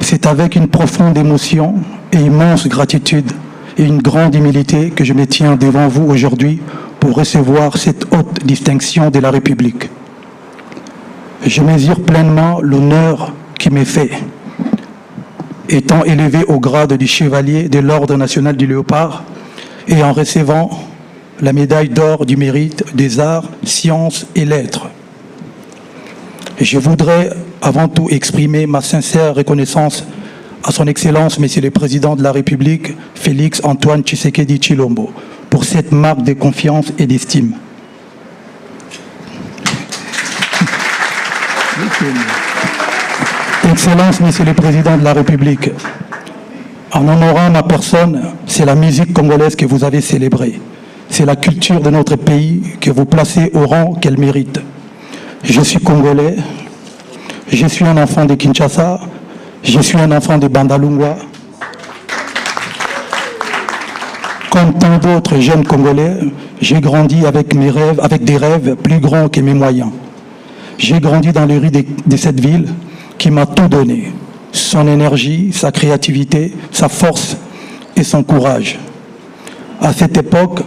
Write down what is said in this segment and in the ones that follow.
C'est avec une profonde émotion et immense gratitude et une grande humilité que je me tiens devant vous aujourd'hui pour recevoir cette haute distinction de la République. Je mesure pleinement l'honneur qui m'est fait, étant élevé au grade du chevalier de l'Ordre national du Léopard et en recevant la médaille d'or du mérite des arts, sciences et lettres. Je voudrais avant tout exprimer ma sincère reconnaissance à son Excellence, Monsieur le Président de la République, Félix Antoine Tshisekedi Tshilombo, pour cette marque de confiance et d'estime. Excellence, Monsieur le Président de la République, en honorant ma personne, c'est la musique congolaise que vous avez célébrée. C'est la culture de notre pays que vous placez au rang qu'elle mérite. Je suis congolais, je suis un enfant de Kinshasa, je suis un enfant de Bandalungwa. Comme tant d'autres jeunes Congolais, j'ai grandi avec mes rêves, avec des rêves plus grands que mes moyens. J'ai grandi dans les rues de cette ville qui m'a tout donné, son énergie, sa créativité, sa force et son courage. À cette époque,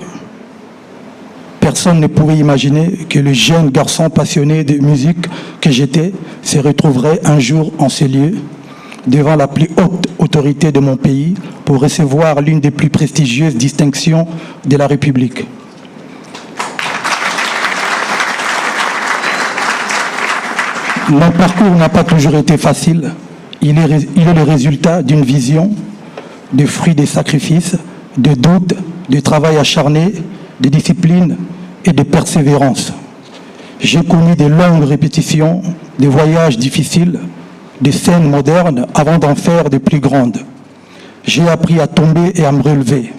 personne ne pouvait imaginer que le jeune garçon passionné de musique que j'étais se retrouverait un jour en ces lieux, devant la plus haute autorité de mon pays, pour recevoir l'une des plus prestigieuses distinctions de la République. Mon parcours n'a pas toujours été facile. Il est le résultat d'une vision, de fruits des sacrifices, de doutes, de travail acharné, de discipline et de persévérance. J'ai connu de longues répétitions, des voyages difficiles, des scènes modernes avant d'en faire de plus grandes. J'ai appris à tomber et à me relever.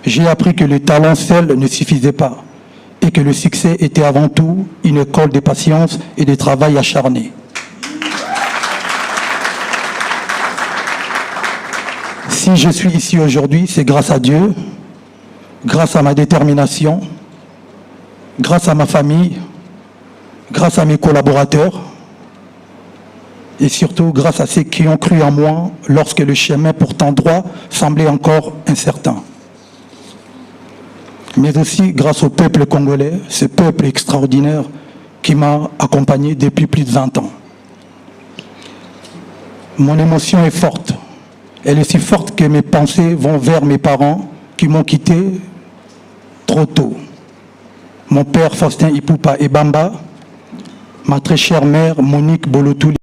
J'ai appris que le talent seul ne suffisait pas et que le succès était avant tout une école de patience et de travail acharné. Si je suis ici aujourd'hui, c'est grâce à Dieu, grâce à ma détermination, grâce à ma famille, grâce à mes collaborateurs et surtout grâce à ceux qui ont cru en moi lorsque le chemin pourtant droit semblait encore incertain. Mais aussi grâce au peuple congolais, ce peuple extraordinaire qui m'a accompagné depuis plus de 20 ans. Mon émotion est forte. Elle est si forte que mes pensées vont vers mes parents qui m'ont quitté trop tôt. Mon père Faustin Ipupa Ebamba, ma très chère mère Monique Bolotouli,